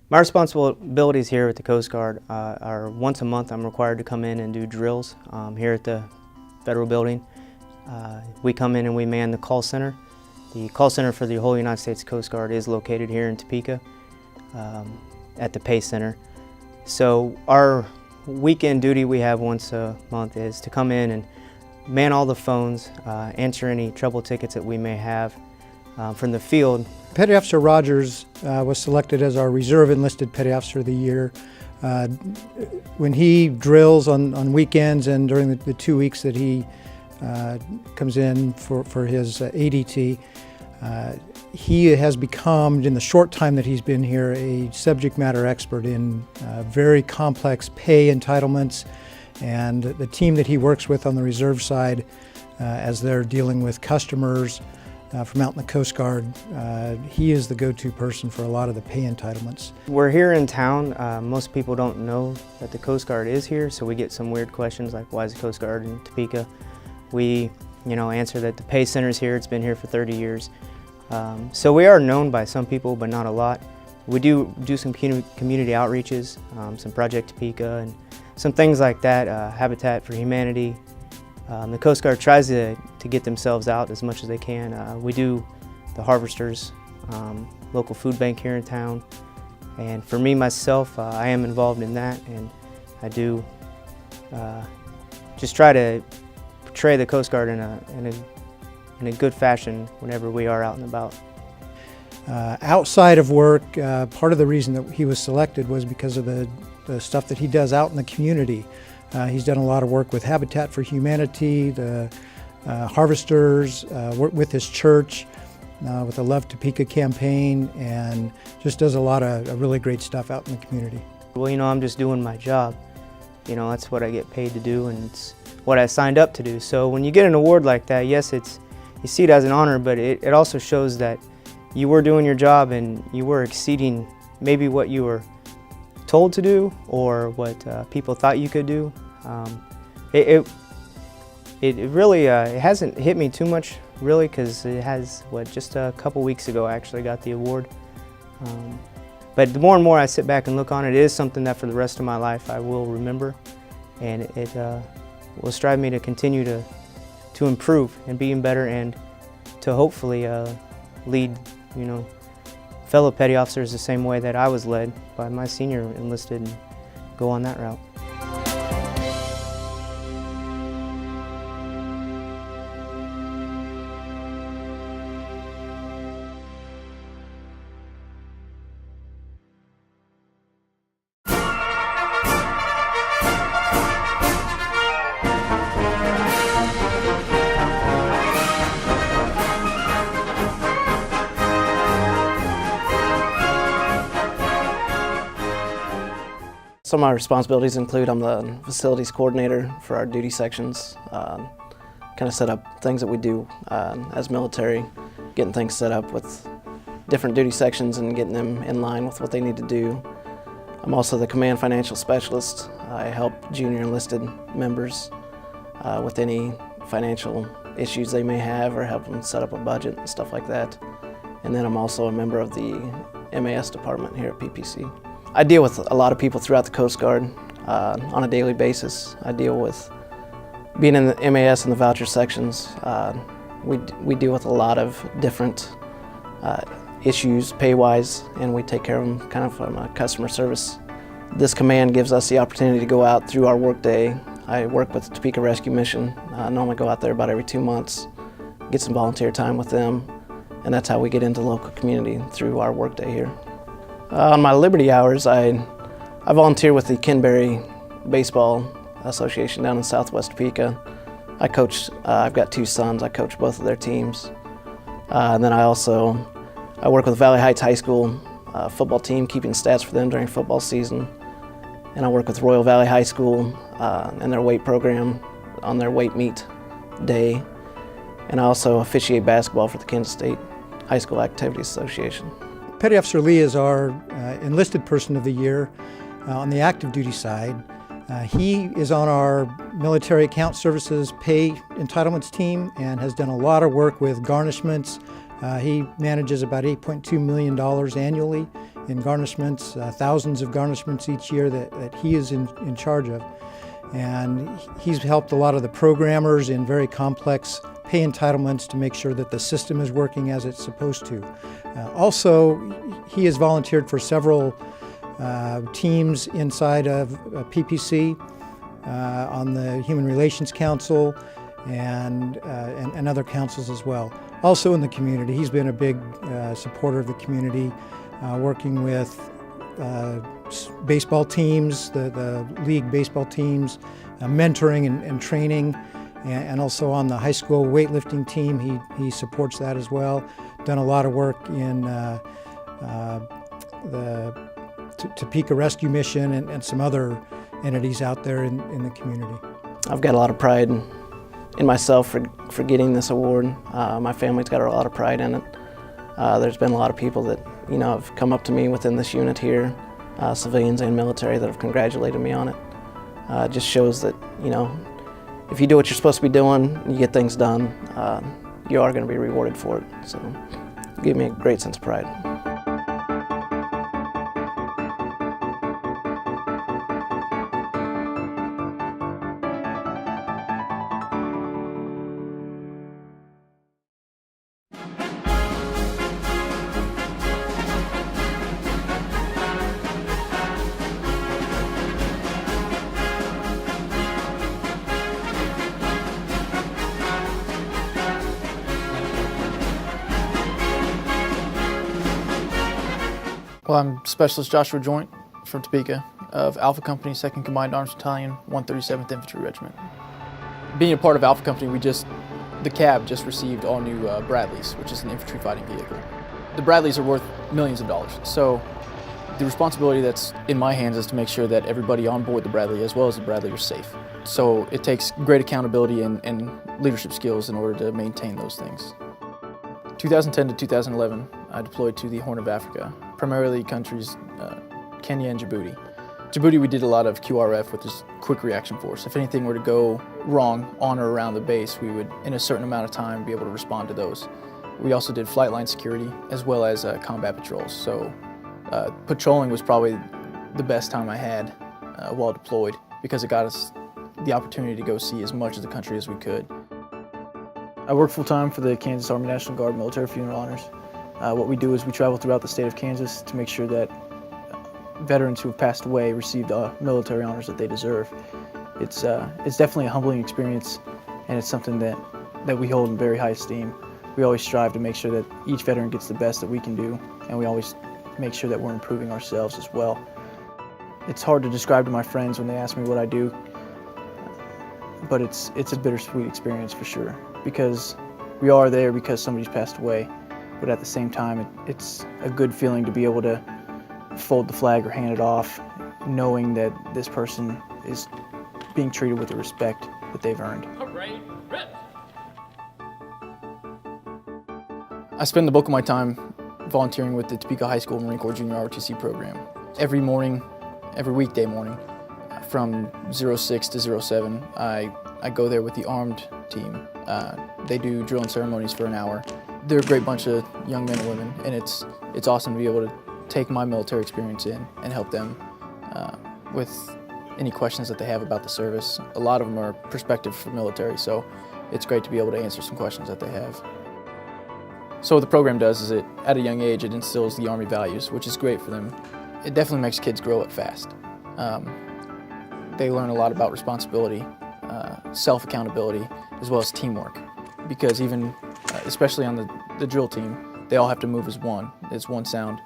My responsibilities here at the Coast Guard are once a month I'm required to come in and do drills here at the Federal Building. We come in and we man the call center. The call center for the whole United States Coast Guard is located here in Topeka at the Pay Center. So our weekend duty we have once a month is to come in and man all the phones, answer any trouble tickets that we may have from the field. Petty Officer Rogers was selected as our Reserve Enlisted Petty Officer of the Year. When he drills on weekends and during the 2 weeks that he comes in for his ADT, he has become, in the short time that he's been here, a subject matter expert in very complex pay entitlements, and the team that he works with on the reserve side as they're dealing with customers from out in the Coast Guard, he is the go-to person for a lot of the pay entitlements. We're here in town. Most people don't know that the Coast Guard is here, so we get some weird questions like, why is the Coast Guard in Topeka? We answer that the Pay Center's here. It's been here for 30 years. So we are known by some people, but not a lot. We do some community outreaches, some Project Topeka and some things like that, Habitat for Humanity. The Coast Guard tries to get themselves out as much as they can. We do the Harvesters, local food bank here in town. And for me, myself, I am involved in that, and I do just try to portray the Coast Guard in a good fashion whenever we are out and about. Outside of work, part of the reason that he was selected was because of the stuff that he does out in the community. He's done a lot of work with Habitat for Humanity, the Harvesters, with his church, with the Love Topeka campaign, and just does a lot of really great stuff out in the community. Well, I'm just doing my job. That's what I get paid to do, and it's what I signed up to do. So when you get an award like that, yes, you see it as an honor, but it also shows that you were doing your job and you were exceeding maybe what you were told to do or what people thought you could do. It really it hasn't hit me too much, really, because it has, just a couple weeks ago I actually got the award. But the more and more I sit back and look on it, it is something that for the rest of my life I will remember, and it will strive me to continue to improve and being better, and to hopefully lead fellow petty officers the same way that I was led by my senior enlisted and go on that route. Some of my responsibilities include I'm the facilities coordinator for our duty sections, kind of set up things that we do as military, getting things set up with different duty sections and getting them in line with what they need to do. I'm also the command financial specialist. I help junior enlisted members with any financial issues they may have, or help them set up a budget and stuff like that. And then I'm also a member of the MAS department here at PPC. I deal with a lot of people throughout the Coast Guard on a daily basis. I deal with, being in the MAS and the voucher sections, we deal with a lot of different issues pay-wise, and we take care of them kind of from a customer service. This command gives us the opportunity to go out through our work day. I work with the Topeka Rescue Mission. I normally go out there about every 2 months, get some volunteer time with them, and that's how we get into the local community through our work day here. On my Liberty hours, I volunteer with the Kenberry Baseball Association down in Southwest Topeka. I coach, I've got 2 sons, I coach both of their teams. And then I work with Valley Heights High School football team, keeping stats for them during football season. And I work with Royal Valley High School and their weight program on their weight meet day. And I also officiate basketball for the Kansas State High School Activities Association. Petty Officer Lee is our Enlisted Person of the Year on the active duty side. He is on our Military Account Services Pay Entitlements team and has done a lot of work with garnishments. He manages about $8.2 million annually in garnishments, thousands of garnishments each year that he is in charge of. And he's helped a lot of the programmers in very complex pay entitlements to make sure that the system is working as it's supposed to. Also, he has volunteered for several teams inside of PPC, on the Human Relations Council and other councils as well. Also in the community, he's been a big supporter of the community, working with baseball teams, the league baseball teams, mentoring and training, and also on the high school weightlifting team, he supports that as well. Done a lot of work in the Topeka Rescue Mission and some other entities out there in the community. I've got a lot of pride in myself for getting this award. My family's got a lot of pride in it. There's been a lot of people that have come up to me within this unit here, civilians and military, that have congratulated me on it. It just shows that if you do what you're supposed to be doing, you get things done, you are going to be rewarded for it. So it gave me a great sense of pride. Well, I'm Specialist Joshua Joint from Topeka of Alpha Company, 2nd Combined Arms Battalion, 137th Infantry Regiment. Being a part of Alpha Company, the cab just received all new Bradleys, which is an infantry fighting vehicle. The Bradleys are worth millions of dollars, so the responsibility that's in my hands is to make sure that everybody on board the Bradley as well as the Bradley are safe. So it takes great accountability and leadership skills in order to maintain those things. 2010 to 2011, I deployed to the Horn of Africa, primarily countries Kenya and Djibouti. Djibouti, we did a lot of QRF, with this quick reaction force. If anything were to go wrong on or around the base, we would, in a certain amount of time, be able to respond to those. We also did flight line security as well as combat patrols. So patrolling was probably the best time I had while deployed, because it got us the opportunity to go see as much of the country as we could. I work full-time for the Kansas Army National Guard Military Funeral Honors. What we do is we travel throughout the state of Kansas to make sure that veterans who have passed away receive the military honors that they deserve. It's definitely a humbling experience, and it's something that we hold in very high esteem. We always strive to make sure that each veteran gets the best that we can do, and we always make sure that we're improving ourselves as well. It's hard to describe to my friends when they ask me what I do, but it's a bittersweet experience for sure, because we are there because somebody's passed away, but at the same time it's a good feeling to be able to fold the flag or hand it off, knowing that this person is being treated with the respect that they've earned. I spend the bulk of my time volunteering with the Topeka High School Marine Corps Junior ROTC program. Every morning, every weekday morning, from 06 to 07, I go there with the armed team. They do drill and ceremonies for an hour. They're a great bunch of young men and women, and it's awesome to be able to take my military experience in and help them with any questions that they have about the service. A lot of them are prospective for military, so it's great to be able to answer some questions that they have. So what the program does is at a young age, it instills the Army values, which is great for them. It definitely makes kids grow up fast. They learn a lot about responsibility, self-accountability, as well as teamwork, because even, especially on the drill team, they all have to move as one. It's one sound,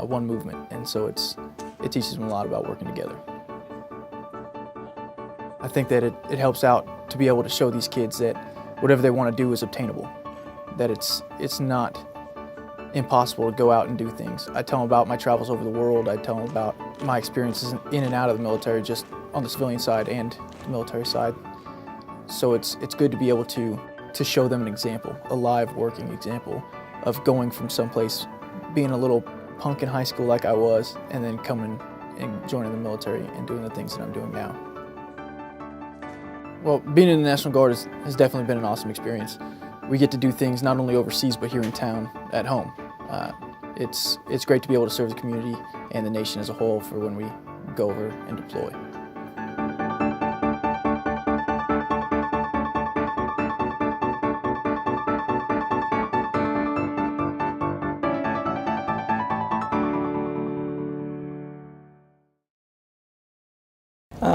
one movement, and so it teaches them a lot about working together. I think that it helps out to be able to show these kids that whatever they want to do is obtainable, that it's not impossible to go out and do things. I tell them about my travels over the world. I tell them about my experiences in and out of the military, just on the civilian side and the military side. So it's good to be able to show them an example, a live working example of going from someplace, being a little punk in high school like I was, and then coming and joining the military and doing the things that I'm doing now. Well, being in the National Guard has definitely been an awesome experience. We get to do things not only overseas, but here in town, at home. it's great to be able to serve the community and the nation as a whole for when we go over and deploy.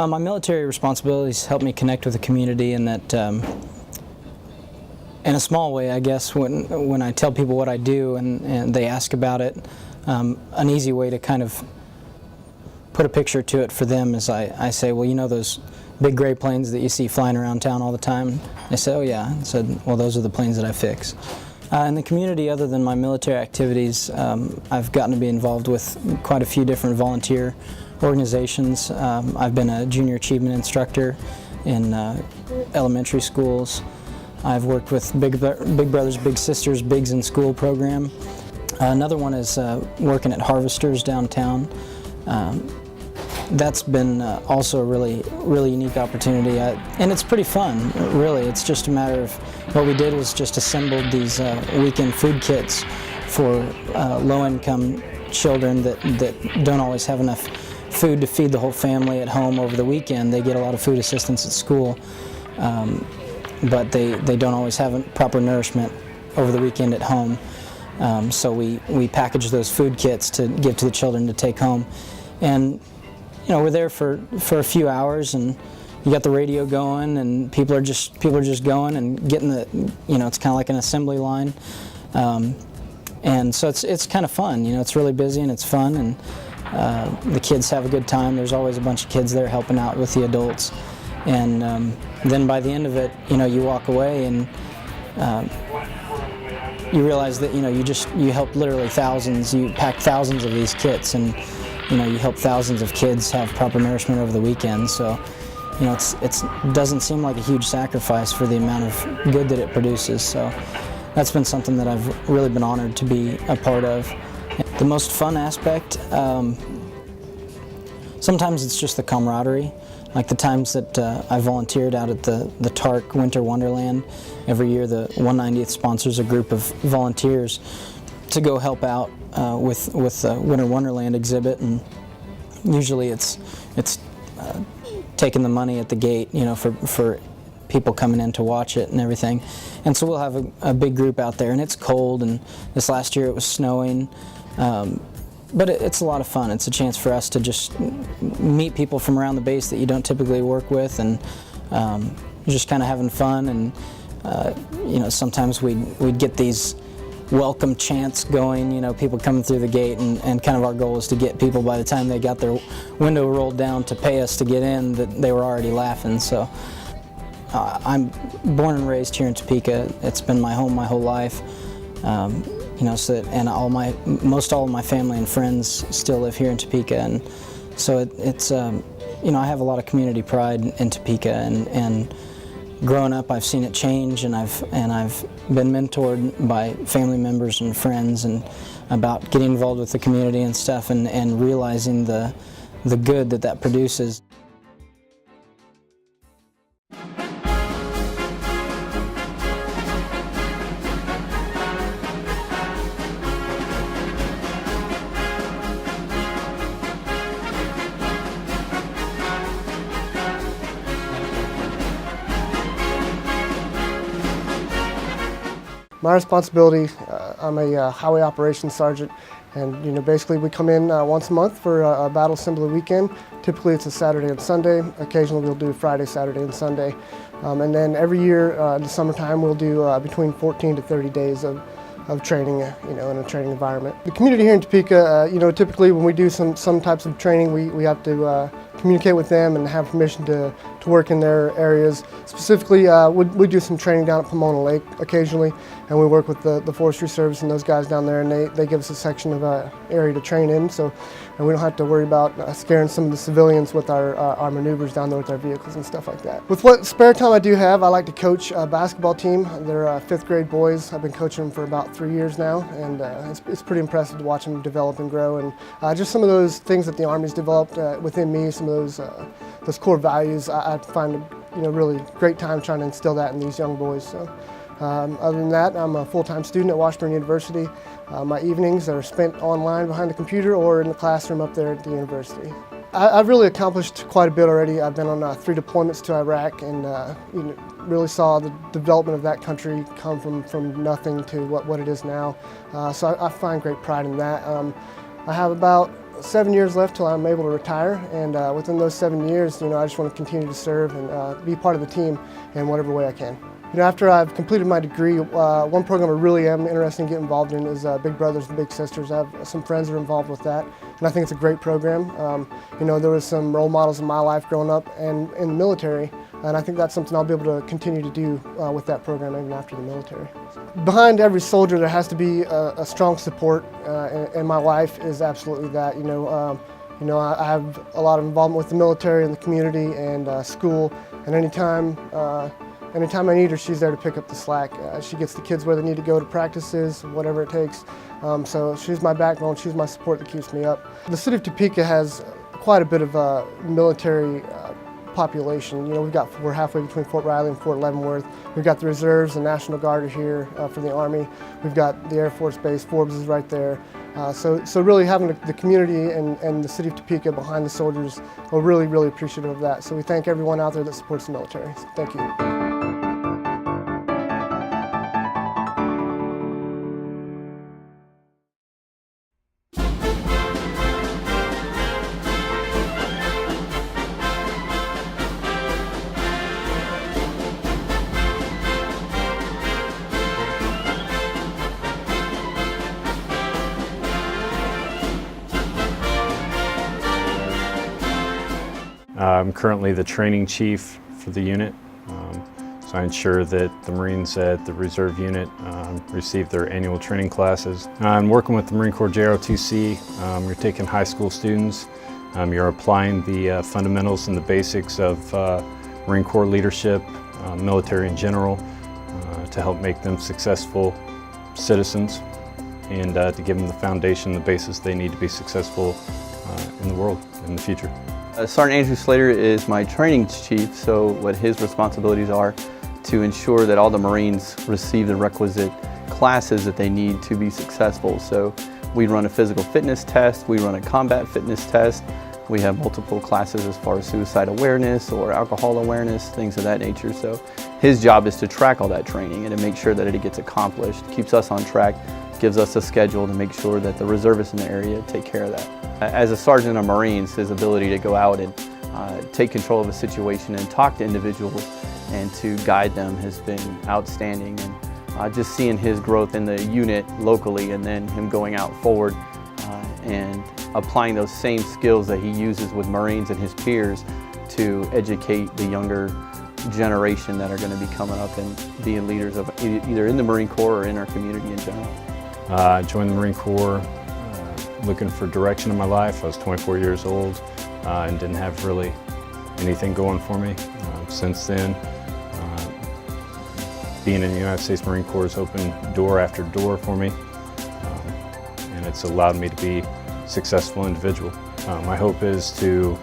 My military responsibilities help me connect with the community, and that in a small way, I guess, when I tell people what I do and they ask about it, an easy way to kind of put a picture to it for them is I say, well, you know those big gray planes that you see flying around town all the time? They say, oh yeah. I said, well, those are the planes that I fix. In the community, other than my military activities, I've gotten to be involved with quite a few different volunteer organizations. I've been a junior achievement instructor in elementary schools. I've worked with Big Brothers Big Sisters Bigs in School program. Another one is working at Harvesters downtown. That's been also a really unique opportunity, and it's pretty fun, really. It's just a matter of what we did was just assembled these weekend food kits for low-income children that don't always have enough food to feed the whole family at home over the weekend. They get a lot of food assistance at school, but they don't always have proper nourishment over the weekend at home. So we package those food kits to give to the children to take home. And you know, we're there for a few hours, and you got the radio going, and people are just going and getting the, you know, it's kind of like an assembly line. And so it's kind of fun, you know, it's really busy and it's fun, and the kids have a good time. There's always a bunch of kids there helping out with the adults. And then by the end of it, you know, you walk away and you realize that, you know, you helped literally thousands, you packed thousands of these kits, and you know, you help thousands of kids have proper nourishment over the weekend. So, you know, it doesn't seem like a huge sacrifice for the amount of good that it produces. So that's been something that I've really been honored to be a part of. The most fun aspect, sometimes it's just the camaraderie. Like the times that I volunteered out at the TARC Winter Wonderland. Every year the 190th sponsors a group of volunteers to go help out with the Winter Wonderland exhibit, and usually it's taking the money at the gate, you know, for people coming in to watch it and everything. And so we'll have a big group out there, and it's cold, and this last year it was snowing. But it's a lot of fun. It's a chance for us to just meet people from around the base that you don't typically work with, and just kind of having fun. And you know, sometimes we'd get these welcome chants going, you know, people coming through the gate, and kind of our goal is to get people, by the time they got their window rolled down to pay us to get in, that they were already laughing. So I'm born and raised here in Topeka. It's been my home my whole life. You know, so that, and most all of my family and friends still live here in Topeka, and so it's you know, I have a lot of community pride in Topeka, and growing up I've seen it change, and I've been mentored by family members and friends, and about getting involved with the community and stuff, and realizing the good that produces. My responsibility, I'm a highway operations sergeant, and you know, basically we come in once a month for a battle assembly weekend. Typically it's a Saturday and Sunday. Occasionally we'll do Friday, Saturday, and Sunday. And then every year in the summertime we'll do between 14 to 30 days of training, you know, in a training environment. The community here in Topeka, you know, typically when we do some types of training, we have to communicate with them and have permission to work in their areas. Specifically, we do some training down at Pomona Lake occasionally, and we work with the Forestry Service and those guys down there, and they give us a section of area to train in, so and we don't have to worry about scaring some of the civilians with our maneuvers down there with our vehicles and stuff like that. With what spare time I do have, I like to coach a basketball team. They're 5th grade boys. I've been coaching them for about 3 years now, and it's pretty impressive to watch them develop and grow, and just some of those things that the Army's developed within me, some of those core values, I find a really great time trying to instill that in these young boys. So Other than that, I'm a full-time student at Washburn University. My evenings are spent online behind the computer or in the classroom up there at the university. I've really accomplished quite a bit already. I've been on 3 deployments to Iraq and really saw the development of that country come from nothing to what it is now. So I find great pride in that. I have about 7 years left till I'm able to retire, and within those 7 years, I just want to continue to serve and be part of the team in whatever way I can. After I've completed my degree, one program I really am interested in getting involved in is Big Brothers and Big Sisters. I have some friends that are involved with that, and I think it's a great program. There was some role models in my life growing up and in the military, and I think that's something I'll be able to continue to do with that program even after the military. Behind every soldier there has to be a strong support, and my wife is absolutely that. I have a lot of involvement with the military and the community and school, and anytime I need her, she's there to pick up the slack. She gets the kids where they need to go to practices, whatever it takes. So she's my backbone, she's my support that keeps me up. The city of Topeka has quite a bit of military population. We're halfway between Fort Riley and Fort Leavenworth. We've got the reserves, the National Guard are here for the Army. We've got the Air Force Base, Forbes is right there. So really having the community and the city of Topeka behind the soldiers, we're really, really appreciative of that. So we thank everyone out there that supports the military. So thank you. I'm currently the training chief for the unit, so I ensure that the Marines at the reserve unit receive their annual training classes. I'm working with the Marine Corps JROTC. You're taking high school students. You're applying the fundamentals and the basics of Marine Corps leadership, military in general, to help make them successful citizens and to give them the foundation, the basis they need to be successful in the world in the future. Sergeant Andrew Slater is my training chief, so what his responsibilities are to ensure that all the Marines receive the requisite classes that they need to be successful. So we run a physical fitness test, we run a combat fitness test, we have multiple classes as far as suicide awareness or alcohol awareness, things of that nature. So his job is to track all that training and to make sure that it gets accomplished, keeps us on track, gives us a schedule to make sure that the reservists in the area take care of that. As a sergeant of Marines, his ability to go out and take control of a situation and talk to individuals and to guide them has been outstanding. And just seeing his growth in the unit locally and then him going out forward and applying those same skills that he uses with Marines and his peers to educate the younger generation that are going to be coming up and being leaders of either in the Marine Corps or in our community in general. I joined the Marine Corps looking for direction in my life. I was 24 years old and didn't have really anything going for me. Since then, being in the United States Marine Corps has opened door after door for me, and it's allowed me to be a successful individual. My hope is to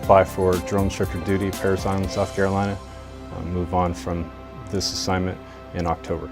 apply for drill instructor duty, Parris Island, South Carolina, move on from this assignment in October.